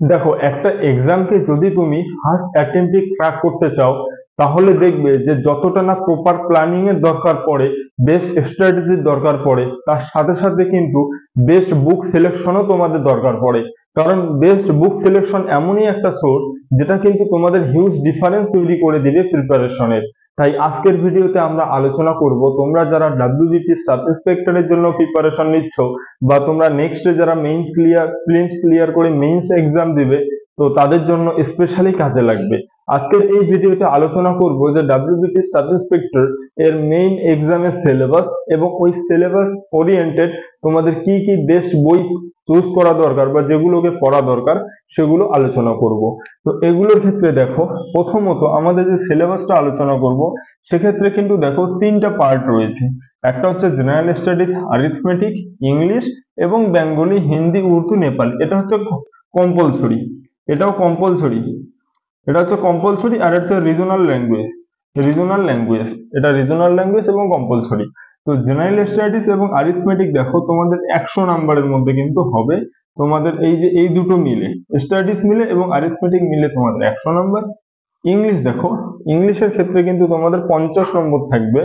দেখো, একটা এক্সামকে যদি তুমি ফার্স্ট অ্যাটেম্পটে ক্র্যাক করতে চাও, তাহলে দেখবে যে যতটা না প্রপার প্ল্যানিং এর দরকার পড়ে, বেস্ট স্ট্র্যাটেজির দরকার পড়ে, তার সাথে সাথে কিন্তু বেস্ট বুক সিলেকশনও তোমাদের দরকার পড়ে। কারণ বেস্ট বুক সিলেকশন এমনই একটা সোর্স যেটা কিন্তু তোমাদের হিউজ ডিফারেন্স তৈরি করে দিবে প্রিপারেশনের। তাই আজকের ভিডিওতে আমরা আলোচনা করব, তোমরা যারা ডাব্লিউবিপি সাব ইন্সপেক্টরের জন্য প্রিপারেশন নিচ্ছ, বা তোমরা নেক্সটে যারা মেইনস ক্লিয়ার প্রিলিমস ক্লিয়ার করে মেইনস এক্সাম দিবে, তো তাদের জন্য স্পেশালি কাজে লাগবে। আজকের এই ভিডিওতে আলোচনা করব যে ডাব্লিউবিপি সাব ইন্সপেক্টর এর মেইন এক্সামের সিলেবাস এবং ওই সিলেবাস ওরিয়েন্টেড তোমাদের কি কি বেস্ট বই চুজ করা দরকার বা যেগুলোকে পড়া দরকার সেগুলো আলোচনা করব। তো এগুলোর ক্ষেত্রে দেখো, প্রথমত আমাদের যে সিলেবাসটা আলোচনা করব সেক্ষেত্রে কিন্তু দেখো তিনটা পার্ট রয়েছে। একটা হচ্ছে জেনারেল স্টাডিজ, অ্যারিথমেটিক, ইংলিশ এবং বেঙ্গলি, হিন্দি, উর্দু, নেপালি। এটা হচ্ছে কম্পালসরি, এটাও কম্পালসরি, এটা হচ্ছে কম্পালসরি। আর হচ্ছে রিজনাল ল্যাঙ্গুয়েজ, এটা রিজনাল ল্যাঙ্গুয়েজ এবং কম্পালসরি। তো জেনারেল স্টাডিজ এবং অ্যারিথমেটিক দেখো তোমাদের 100 নাম্বারের মধ্যে কিন্তু হবে। তোমাদের এই যে এই দুটো মিলে, স্টাডিজ মিলে এবং অ্যারিথমেটিক মিলে তোমাদের 100 নাম্বার। ইংলিশ দেখো, ইংলিশের ক্ষেত্রে কিন্তু তোমাদের 50 নম্বর থাকবে।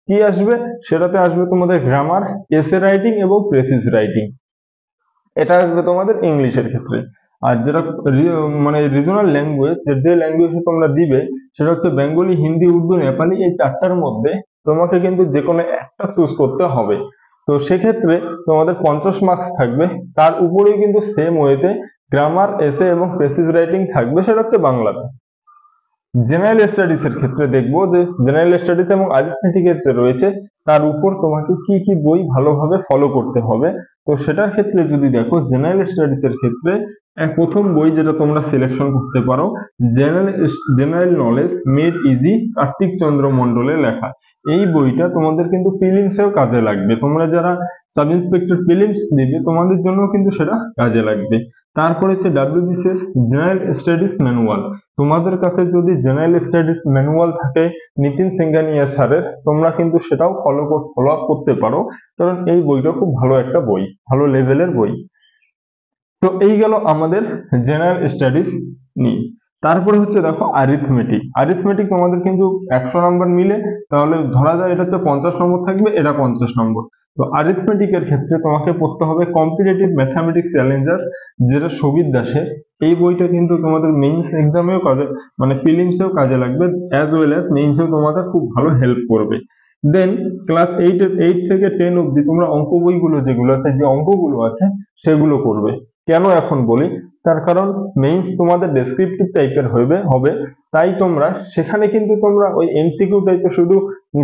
কি আসবে? সেটাতে আসবে তোমাদের গ্রামার, এসে রাইটিং এবং প্রেসিজ রাইটিং, এটা আসবে তোমাদের ইংলিশের ক্ষেত্রে। আর যেটা মানে রিজনাল ল্যাঙ্গুয়েজ, যে ল্যাঙ্গুয়েজে তোমরা দিবে সেটা হচ্ছে বেঙ্গলি, হিন্দি, উর্দু, নেপালি। এই চারটার মধ্যে তোমাকে কিন্তু যে কোনো একটা চুজ করতে হবে। তো সেক্ষেত্রে তোমাদের 50 মার্কস থাকবে। তার উপরেই কিন্তু সেম ওয়েতে গ্রামার, এসে এবং প্রেসিজ রাইটিং থাকবে, সেটা হচ্ছে বাংলাতে। জেনারেল স্টাডিজ এর ক্ষেত্রে দেখবো যে জেনারেল স্টাডিজ এবং অ্যারিথমেটিক এর যে রয়েছে তার উপর তোমাকে কি কি বই ভালোভাবে ফলো করতে হবে। তো সেটার ক্ষেত্রে যদি দেখো, জেনারেল স্টাডিজ এর ক্ষেত্রে প্রথম বই যেটা তোমরা সিলেকশন করতে পারো, general knowledge made easy, Kartik Chandra মন্ডলের লেখা। এই বইটা তোমাদের কিন্তু প্রিলিমসেও কাজে লাগবে। তোমরা যারা সাব ইন্সপেক্টর প্রিলিমস দিবে তোমাদের জন্য কিন্তু সেটা কাজে লাগবে। তারপরে হচ্ছে ডাব্লিউবিসিএস জেনারেল স্টাডিজ ম্যানুয়াল। তোমাদের কাছে যদি জেনারেল স্টাডিজ ম্যানুয়াল থাকে নিতিন সিংহানিয়া স্যারের, তোমরা কিন্তু সেটাও ফলো আপ করতে পারো, কারণ এই বইটা খুব ভালো একটা বই, ভালো লেভেলের বই। তো এই গেল আমাদের জেনারেল স্টাডিজ নিয়ে। তারপরে হচ্ছে দেখো অ্যারিথমেটিক তোমাদের কিন্তু 100 নম্বর মিলে, তাহলে ধরা যায় এটা হচ্ছে 50 নম্বর থাকবে, এটা 50 নম্বর। তো অ্যারিথমেটিক এর ক্ষেত্রে তোমাকে পড়তে হবে কম্পিটিটিভ ম্যাথামেটিক্স চ্যালেঞ্জার্স, যেটা সবিত দাসের। এই বইটা কিন্তু তোমাদের মেইনস এক্সামেও কাজে, মানে প্রিলিমসেও কাজে লাগবে, অ্যাজ ওয়েল অ্যাজ মেইনসেও তোমাদের খুব ভালো হেল্প করবে। দেন ক্লাস 8 থেকে 10 অবধি তোমরা অঙ্ক বইগুলো যেগুলো আছে, যে অঙ্কগুলো আছে সেগুলো করবে। কেন এখন বলি, তার কারণ মেইনস তোমাদের ডেসক্রিপটিভ টাইপের হবে, তাই তোমরা সেখানে কিন্তু তোমরা ওই এমসিকিউ টাইপের শুধু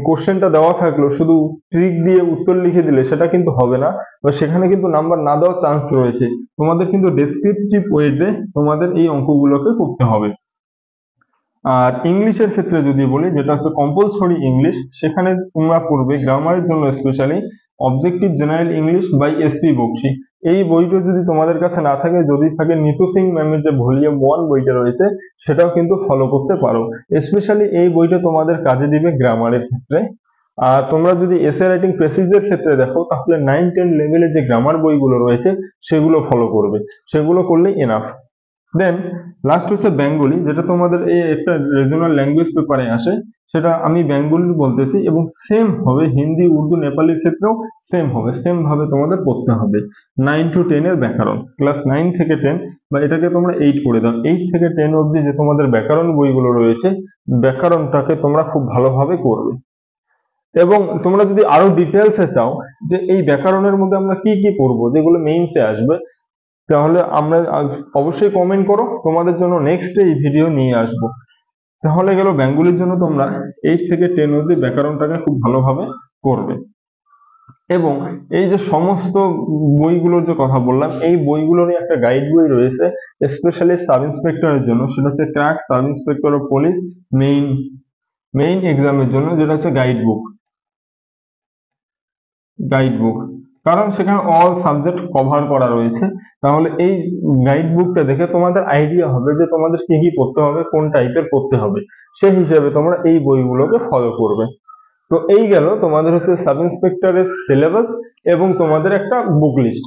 কোশ্চেনটা দেওয়া থাকলো, শুধু ট্রিক দিয়ে উত্তর লিখে দিলে সেটা কিন্তু হবে না, বা সেখানে কিন্তু নাম্বার না দেওয়ার চান্স রয়েছে। তোমাদের কিন্তু ডেসক্রিপটিভ ওয়েতে তোমাদের এই অঙ্কগুলোকে করতে হবে। আর ইংলিশের ক্ষেত্রে যদি বলি, যেটা হচ্ছে কম্পালসরি ইংলিশ, সেখানে তোমরা পড়বে গ্রামারের জন্য specially objective general English by SP Bakshi. এই বইটা যদি তোমাদের কাছে না থাকে, যদি থাকে নিতু সিং ম্যামের যে ভলিউম 1 বইটা রয়েছে, সেটাও কিন্তু ফলো করতে পারো। স্পেশালি এই বইটা তোমাদের কাজে দিবে গ্রামারের ক্ষেত্রে। আর তোমরা যদি এসে রাইটিং প্রেসিজের ক্ষেত্রে দেখো, তাহলে 9-10 লেভেলের যে গ্রামার বইগুলো রয়েছে সেগুলো ফলো করবে, সেগুলো করলেই এনাফ। দেন লাস্ট হচ্ছে বেঙ্গলি, যেটা তোমাদের এই একটা রিজনাল ল্যাঙ্গুয়েজ পেপারে আসে, সেটা আমি বেঙ্গলি বলতেছি, এবং সেম হবে হিন্দি, উর্দু, নেপালির ক্ষেত্রেও সেম হবে, সেম ভাবে তোমাদের পড়তে হবে। 9 to 10 এর ব্যাকরণ, ক্লাস 9 থেকে 10, বা এটাকে তোমরা 8 করে দাও, 8 থেকে 10 অবধি যে তোমাদের ব্যাকরণ বইগুলো রয়েছে, ব্যাকরণটাকে তোমরা খুব ভালোভাবে করবে। এবং তোমরা যদি আরো ডিটেলসে চাও যে এই ব্যাকরণের মধ্যে আমরা কি কি পড়বো, যেগুলো মেইনসে আসবে, তাহলে আমরা অবশ্যই কমেন্ট করো, তোমাদের জন্য নেক্সট এই ভিডিও নিয়ে আসবো। তাহলে গেল বেঙ্গলির জন্য তোমরা 8 থেকে 10 অবধি ব্যাকরণটাকে খুব ভালোভাবে করবে। এবং এই যে সমস্ত বইগুলোর যে কথা বললাম, এই বইগুলোরই একটা গাইড বই রয়েছে স্পেশালি সাব ইন্সপেক্টরের জন্য, সেটা হচ্ছে crack sub inspector of police main এক্সামের জন্য, যেটা হচ্ছে গাইড বুক। কারণ সেখানে অল সাবজেক্ট কভার করা রয়েছে। তাহলে এই গাইড বুকটা দেখে তোমাদের আইডিয়া হবে যে তোমাদের কি কি পড়তে হবে, কোন টাইপের পড়তে হবে, সেই হিসেবে তোমরা এই বইগুলোকে ফলো করবে। তো এই গেল তোমাদের হচ্ছে সাব ইন্সপেক্টরের সিলেবাস এবং তোমাদের একটা বুক লিস্ট।